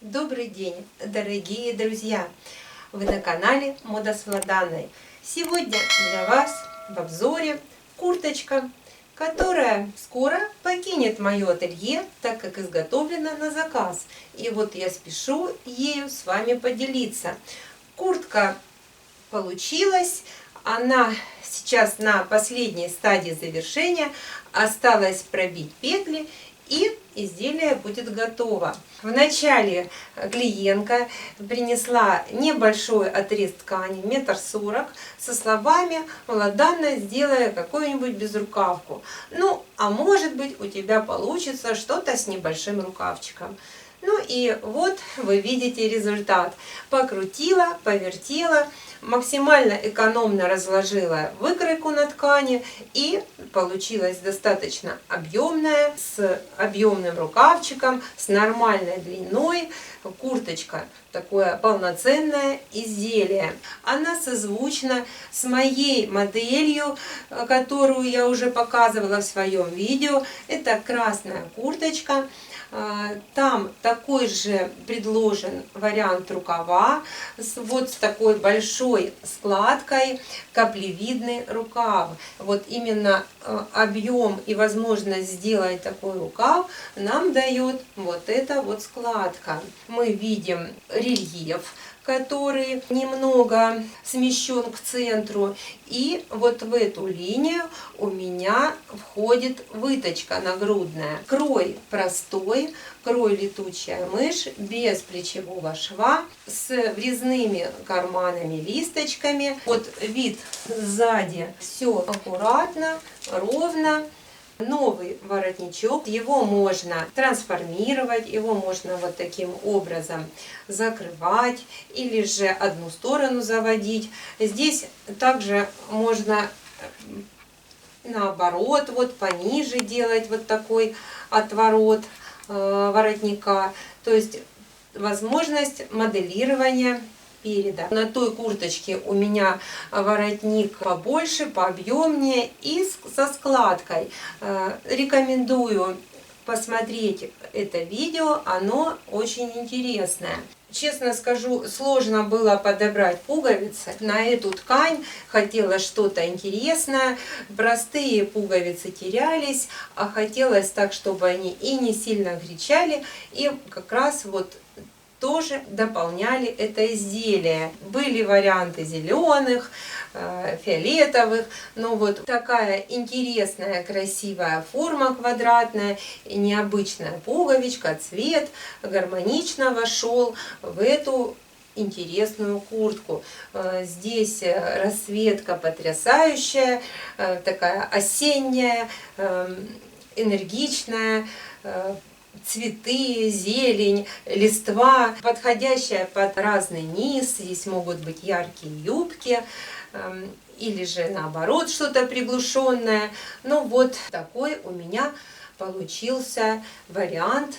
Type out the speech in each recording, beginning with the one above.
Добрый день, дорогие друзья! Вы на канале Мода с Владанной. Сегодня для вас в обзоре курточка, которая скоро покинет мое ателье, так как изготовлена на заказ. И вот я спешу ею с вами поделиться. Куртка получилась, она сейчас на последней стадии завершения. Осталось пробить петли, и изделие будет готово. Вначале клиентка принесла небольшой отрез ткани, 1,40 м, со словами: «Владанна, сделай какую-нибудь безрукавку. Ну, а может быть, у тебя получится что-то с небольшим рукавчиком». Ну и вот вы видите результат. Покрутила, повертела, максимально экономно разложила выкройку на ткани, и получилась достаточно объемная, с объемным рукавчиком, с нормальной длиной. Курточка такое полноценное изделие. Она созвучна с моей моделью, которую я уже показывала в своем видео. Это красная курточка. Там такой же предложен вариант рукава, вот с такой большой складкой, каплевидный рукав. Вот именно объем и возможность сделать такой рукав нам дает вот эта вот складка. Мы видим рельеф, который немного смещен к центру, и вот в эту линию у меня входит выточка нагрудная. Крой простой, крой летучая мышь, без плечевого шва, с врезными карманами, листочками. Вот вид сзади, все аккуратно, ровно. Новый воротничок, его можно трансформировать, его можно вот таким образом закрывать или же одну сторону заводить. Здесь также можно наоборот, вот пониже делать вот такой отворот воротника. То есть возможность моделирования переда. На той курточке у меня воротник побольше, пообъемнее и со складкой. Рекомендую посмотреть это видео, оно очень интересное. Честно скажу, сложно было подобрать пуговицы. На эту ткань хотелось что-то интересное. Простые пуговицы терялись, а хотелось так, чтобы они и не сильно кричали, и как раз вот тоже дополняли это изделие. Были варианты зеленых, фиолетовых, но вот такая интересная, красивая форма квадратная, необычная пуговичка, цвет гармонично вошел в эту интересную куртку. Здесь расцветка потрясающая, такая осенняя, энергичная, цветы, зелень, листва, подходящая под разный низ. Здесь могут быть яркие юбки или же наоборот что-то приглушенное. Ну вот такой у меня получился вариант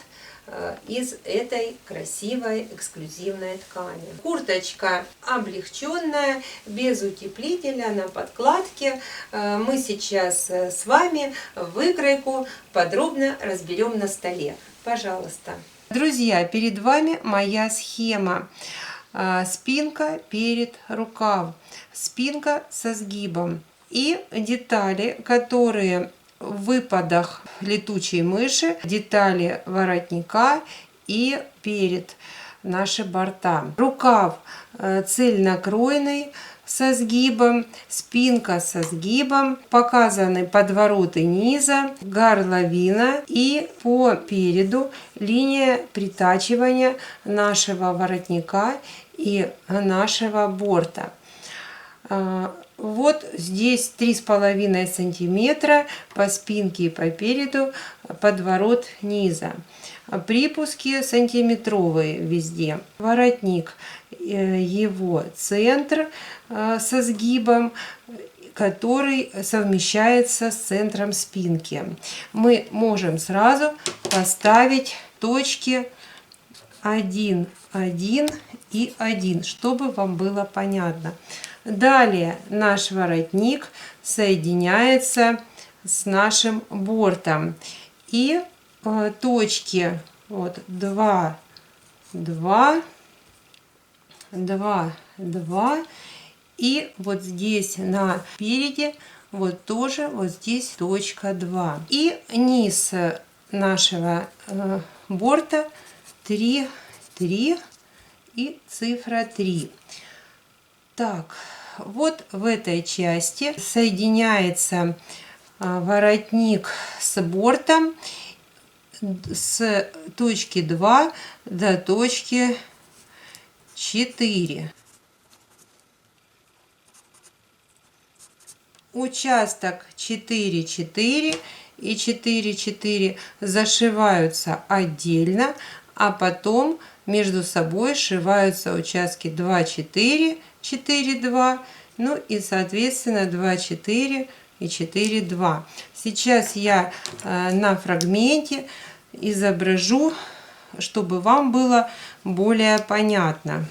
из этой красивой эксклюзивной ткани. Курточка облегченная, без утеплителя, на подкладке. Мы сейчас с вами выкройку подробно разберем на столе. Пожалуйста. Друзья, перед вами моя схема. Спинка перед рукав, спинка со сгибом и детали, которые в выпадах летучей мыши, детали воротника и перед наши борта. Рукав цельнокройный со сгибом, спинка со сгибом, показаны подвороты низа, горловина и по переду линия притачивания нашего воротника и нашего борта. Вот здесь 3,5 сантиметра по спинке и по переду подворот низа. Припуски сантиметровые везде. Воротник, его центр со сгибом, который совмещается с центром спинки. Мы можем сразу поставить точки 1, 1 и 1, чтобы вам было понятно. Далее наш воротник соединяется с нашим бортом. И точки вот 2, 2, 2, 2. И вот здесь на переде вот тоже вот здесь точка 2. И низ нашего борта 3, 3 и цифра 3. Так, вот в этой части соединяется воротник с бортом с точки 2 до точки 4. Участок 4, 4 и 4, 4 зашиваются отдельно, а потом между собой сшиваются участки 2, 4, 4, 2, ну и соответственно 2, 4 и 4, 2. Сейчас я на фрагменте изображу, чтобы вам было более понятно.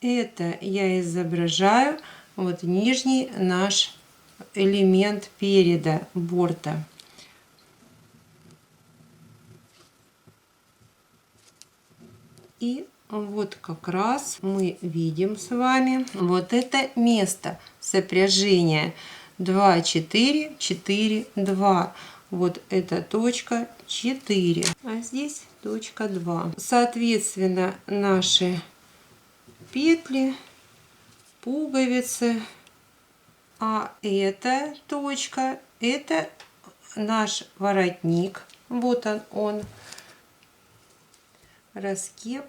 Это я изображаю вот нижний наш элемент переда борта. И вот как раз мы видим с вами вот это место сопряжения 2, 4, 4, 2. Вот эта точка 4, а здесь точка 2. Соответственно, наши петли, пуговицы, а эта точка — это наш воротник. Вот он, раскеп,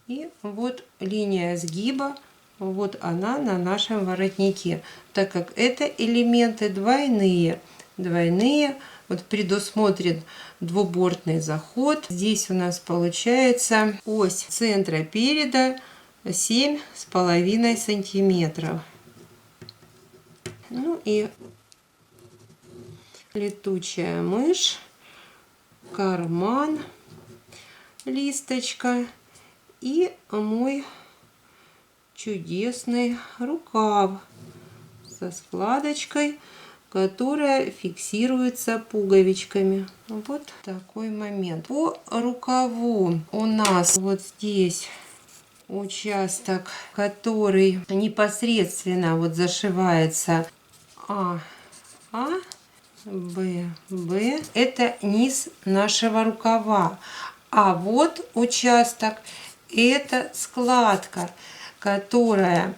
и вот линия сгиба, вот она на нашем воротнике, так как это элементы двойные. Вот предусмотрен двубортный заход. Здесь у нас получается ось центра переда 7,5 сантиметров. Ну и летучая мышь, карман, листочка и мой чудесный рукав со складочкой, которая фиксируется пуговичками. Вот такой момент. По рукаву у нас вот здесь участок, который непосредственно вот зашивается Б. Это низ нашего рукава. А вот участок — это складка, которая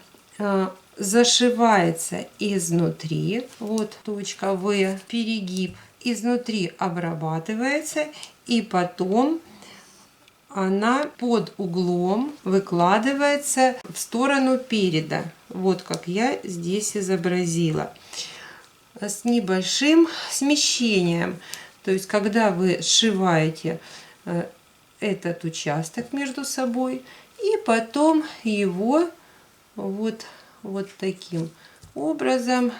зашивается изнутри. Вот точка В, перегиб изнутри обрабатывается, и потом она под углом выкладывается в сторону переда. Вот как я здесь изобразила. С небольшим смещением. То есть, когда вы сшиваете этот участок между собой, и потом его вот таким образом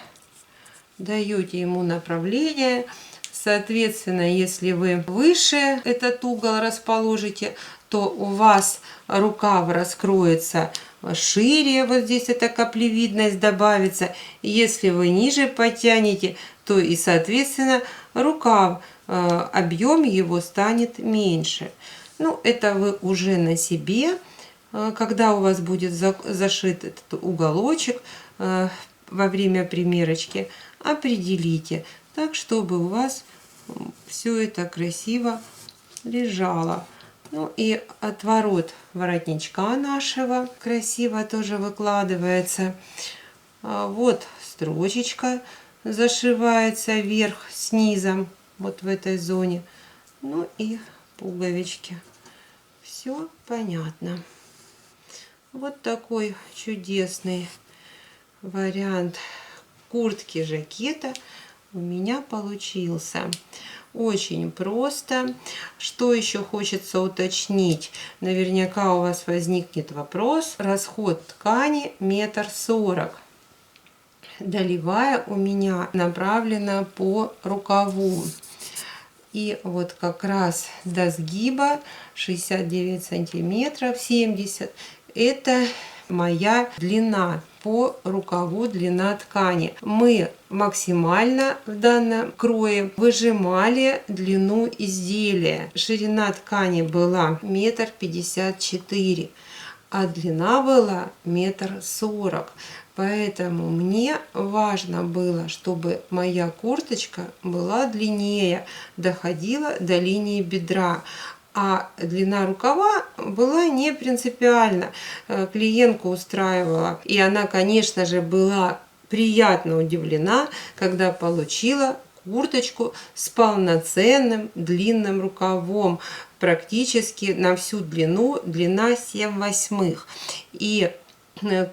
даете ему направление. Соответственно, если вы выше этот угол расположите, то у вас рукав раскроется шире, вот здесь эта каплевидность добавится. Если вы ниже потянете, то и соответственно рукав, объем его станет меньше. Ну, это вы уже на себе, когда у вас будет зашит этот уголочек во время примерочки, определите так, чтобы у вас все это красиво лежало. Ну и отворот воротничка нашего красиво тоже выкладывается. Вот строчечка зашивается вверх с низом, вот в этой зоне. Ну и пуговички. Все понятно. Вот такой чудесный вариант куртки-жакета у меня получился. Очень просто. Что еще хочется уточнить? Наверняка у вас возникнет вопрос. Расход ткани 1,40 м. Долевая у меня направлена по рукаву. И вот как раз до сгиба 69 сантиметров, 70. Это моя длина по рукаву, длина ткани. Мы максимально в данном крое выжимали длину изделия. Ширина ткани была 1,54 м, а длина была 1,40 м. Поэтому мне важно было, чтобы моя курточка была длиннее, доходила до линии бедра. А длина рукава была не принципиальна. Клиентку устраивала. И она, конечно же, была приятно удивлена, когда получила курточку с полноценным длинным рукавом. Практически на всю длину, длина 7/8. И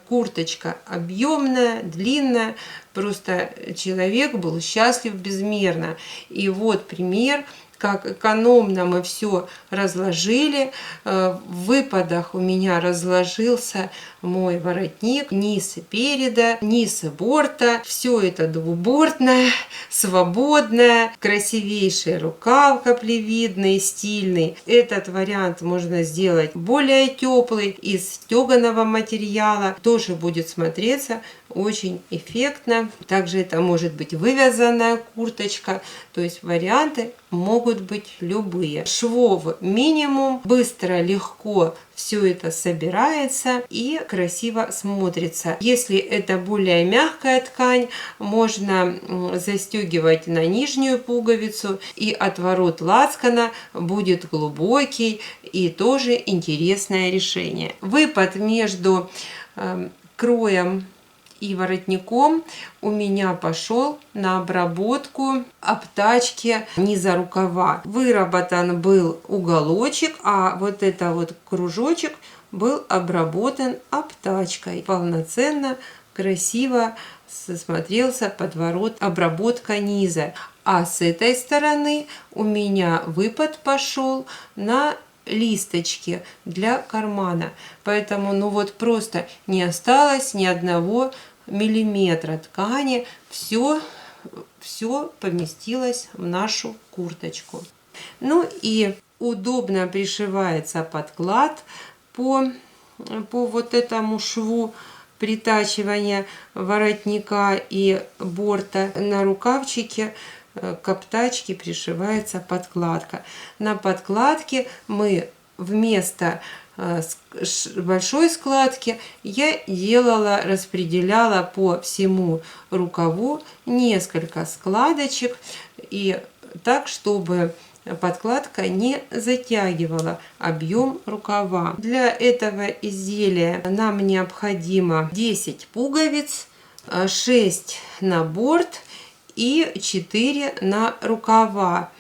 курточка объемная, длинная. Просто человек был счастлив безмерно. И вот пример, как экономно мы все разложили. В выпадах у меня разложился мой воротник, низ переда, низ борта. Все это двубортное, свободное, красивейший рукав каплевидный, стильный. Этот вариант можно сделать более теплый, из стеганого материала. Тоже будет смотреться очень эффектно. Также это может быть вывязанная курточка. То есть варианты могут быть любые. Швов минимум, быстро, легко все это собирается и красиво смотрится. Если это более мягкая ткань, можно застегивать на нижнюю пуговицу, и отворот лацкана будет глубокий, и тоже интересное решение. Выпад между кроем и воротником у меня пошел на обработку обтачки низа рукава. Выработан был уголочек, а вот это вот кружочек был обработан обтачкой. Полноценно, красиво смотрелся подворот, обработка низа. А с этой стороны у меня выпад пошел на листочки для кармана. Поэтому ну вот просто не осталось ни одного миллиметра ткани. Все поместилось в нашу курточку. Ну и удобно пришивается подклад по вот этому шву притачивания воротника и борта. На рукавчике к обтачке пришивается подкладка. На подкладке мы вместо большой складки я делала, распределяла по всему рукаву несколько складочек, и так, чтобы подкладка не затягивала объем рукава. Для этого изделия нам необходимо 10 пуговиц, 6 на борт и 4 на рукава.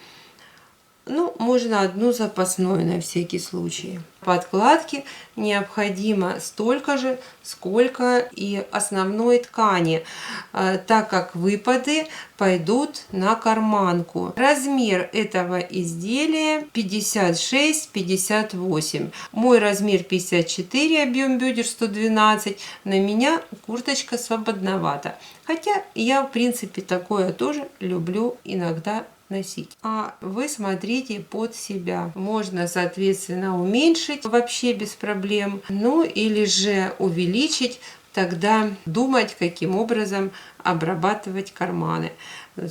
Ну, можно одну запасную на всякий случай. Подкладке необходимо столько же, сколько и основной ткани, так как выпады пойдут на карманку. Размер этого изделия 56-58. Мой размер 54, объем бедер 112. На меня курточка свободновата. Хотя я, в принципе, такое тоже люблю иногда носить. А вы смотрите под себя. Можно, соответственно, уменьшить вообще без проблем. Ну или же увеличить, тогда думать, каким образом обрабатывать карманы.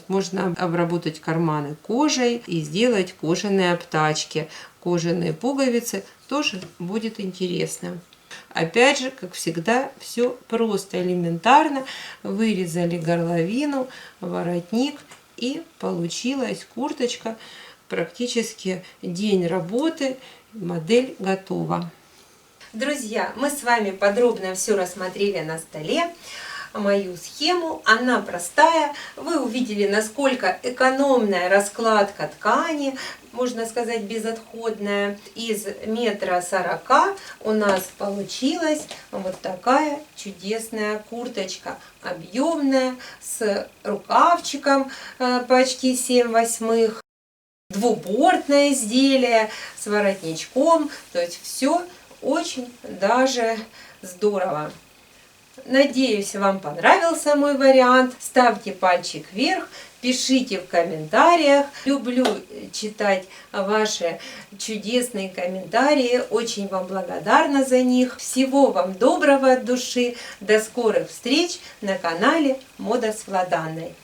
Можно обработать карманы кожей и сделать кожаные обтачки. Кожаные пуговицы тоже будет интересно. Опять же, как всегда, все просто, элементарно. Вырезали горловину, воротник, и получилась курточка. Практически день работы, модель готова. Друзья, мы с вами подробно все рассмотрели на столе. Мою схему, она простая. Вы увидели, насколько экономная раскладка ткани, можно сказать, безотходная. Из 1,40 м у нас получилась вот такая чудесная курточка, объемная, с рукавчиком почти 7/8, двубортное изделие с воротничком. То есть все очень даже здорово. Надеюсь, вам понравился мой вариант. Ставьте пальчик вверх, пишите в комментариях. Люблю читать ваши чудесные комментарии. Очень вам благодарна за них. Всего вам доброго от души. До скорых встреч на канале Мода с Владаной.